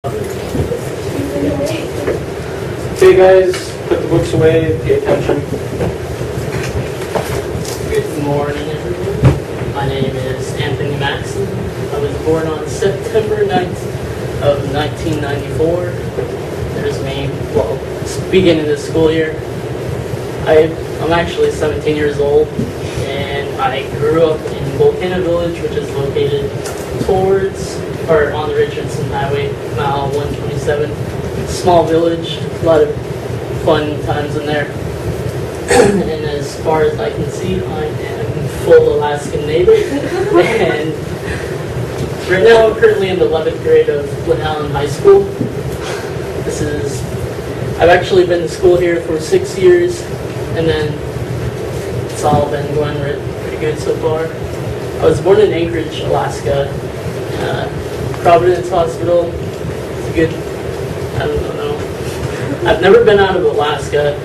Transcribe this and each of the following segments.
Okay guys, put the books away, pay attention. Good morning everyone. My name is Anthony Maxson. I was born on September 9th of 1994. There's me, well, beginning of the school year. I'm actually 17 years old and I grew up in Volcano Village, which is located on the Richardson Highway, mile 127. Small village, a lot of fun times in there. And as far as I can see, I am full Alaskan native. And right now I'm currently in the 11th grade of Glen Allen High School. I've actually been to school here for 6 years, and then it's all been going pretty good so far. I was born in Anchorage, Alaska. Providence Hospital. It's a good, I don't know. I've never been out of Alaska.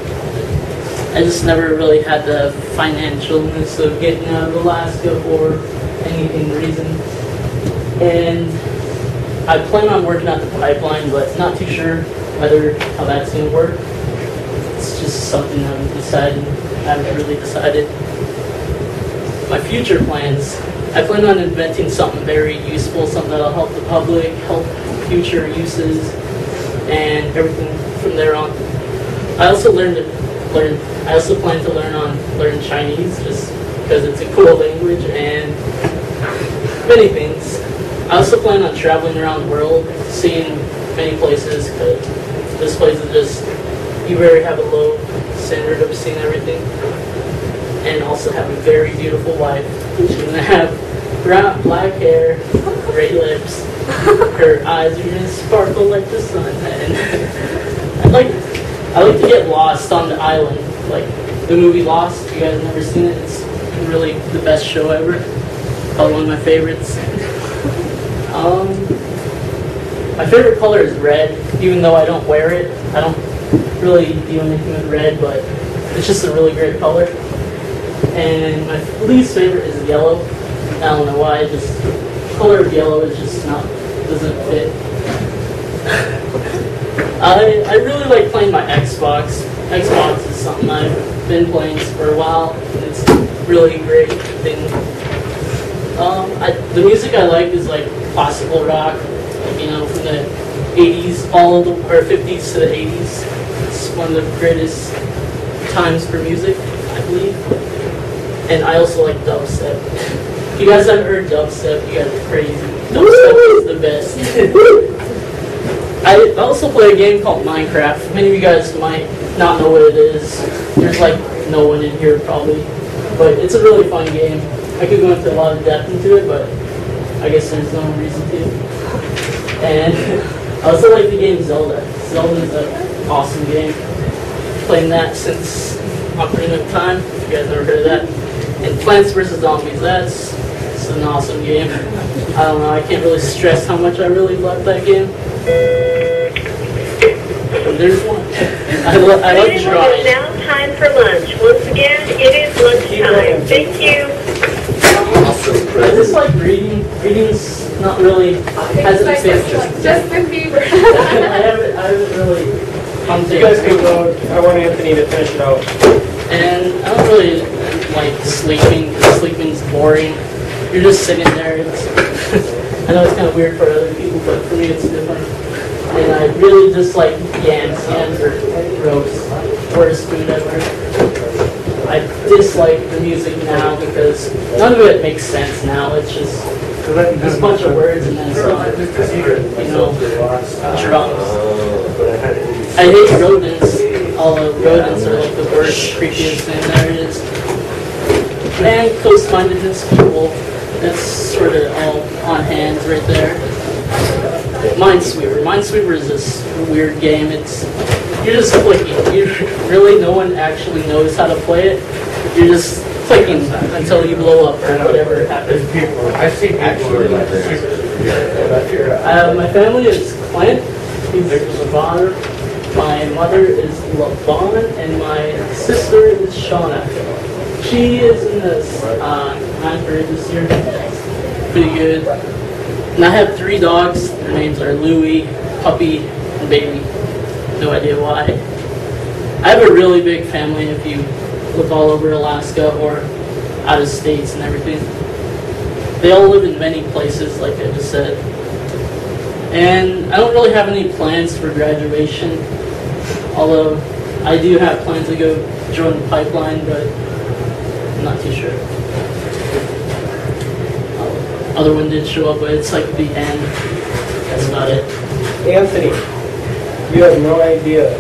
I just never really had the financialness of getting out of Alaska for any reason. And I plan on working at the pipeline, but not too sure how that's going to work. It's just something I haven't really decided. My future plans. I plan on inventing something very useful, something that'll help the public, help future uses, and everything from there on. I also plan to learn Chinese just because it's a cool language and many things. I also plan on traveling around the world, seeing many places, because this place is just, you very have a low standard of seeing everything. And also have a very beautiful wife. She's going to have black hair, gray lips, her eyes are going to sparkle like the sun. And I like to get lost on the island, like the movie Lost. If you guys have never seen it, it's really the best show ever. Probably one of my favorites. My favorite color is red, even though I don't wear it. I don't really do anything with red, but it's just a really great color. And my least favorite is yellow. I don't know why, just the color of yellow is just doesn't fit. I really like playing my Xbox. Xbox is something I've been playing for a while, and it's a really great thing. The music I like is like classical rock, from the 80s, or 50s to the 80s. It's one of the greatest times for music, I believe. And I also like dubstep. If you guys haven't heard dubstep, you guys are crazy. Dubstep is the best. I also play a game called Minecraft. Many of you guys might not know what it is. There's like no one in here probably. But it's a really fun game. I could go into a lot of depth into it, but I guess there's no reason to. And I also like the game Zelda. Zelda is an awesome game. Playing that since Ocarina of Time. If you guys never heard of that. And Plants vs. Zombies, that's an awesome game. I don't know, I can't really stress how much I really love that game. And there's one. I like drawing. It is now time for lunch. Once again, it is lunchtime. Thank you. Awesome. I just like reading. Reading's not really, hasn't been Justin Bieber. I haven't really come to. You guys can go. I want Anthony to finish it out. And I don't really like sleeping, because sleeping's boring. You're just sitting there. I know it's kind of weird for other people, but for me it's different. And I really just like yams. Yams are gross. Worst food ever. I dislike the music now because none of it makes sense now. It's just a bunch of words and then some, drums. I hate rodents. All the rodents are like the worst, creepiest thing there is. And close-mindedness people. That's sort of all on hands right there. Minesweeper. Minesweeper is this weird game. You're just clicking. No one actually knows how to play it. You're just clicking until you blow up or whatever happens. I've seen actually. My family is Clint. He's Levon. My mother is Levon, and my sister is Shauna. She is in this 9th grade this year. Pretty good. And I have 3 dogs. Their names are Louie, puppy and baby. No idea why. I have a really big family if you look all over Alaska or out of states and everything. They all live in many places, like I just said. And I don't really have any plans for graduation, although I do have plans to go join the pipeline, but I'm not too sure. Other one did show up, but it's like the end. That's about it. Anthony, you have no idea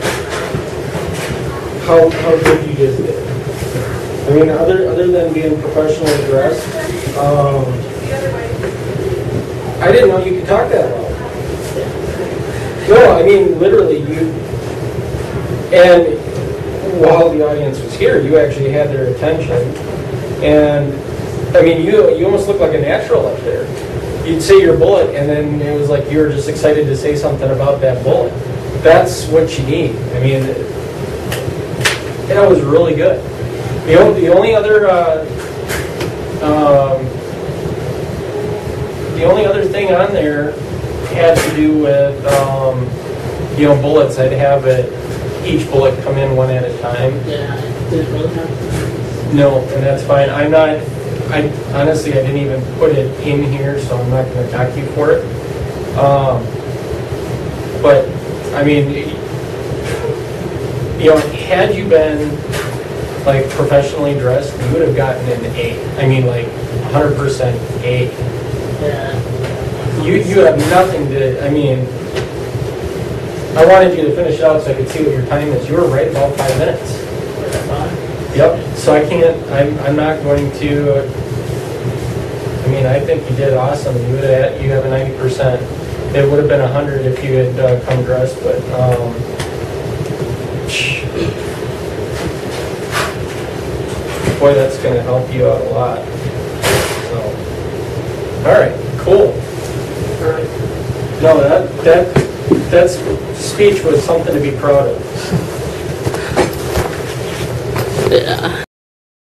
how good you just did. I mean, other than being professionally dressed, I didn't know you could talk that well. No, I mean, literally, and while the audience was here, you actually had their attention. And, I mean, you almost look like a natural up there. You'd say your bullet, and then it was like you were just excited to say something about that bullet. That's what you need. I mean, that was really good. The only other thing on there had to do with, bullets. I'd have each bullet come in one at a time. Yeah, I didn't really have. No, and that's fine. Honestly, I didn't even put it in here, so I'm not going to attack you for it. But, I mean, had you been, like, professionally dressed, you would have gotten an A. I mean, like, 100% A. Yeah. You have nothing to, I mean, I wanted you to finish it out so I could see what your time is. You were right about 5 minutes. Yep, so I can't, I'm not going to, I mean, I think you did awesome. You have a 90%. It would have been 100 if you had come dressed, but, boy, that's going to help you out a lot. So, all right, cool. All right. No, that speech was something to be proud of. Yeah.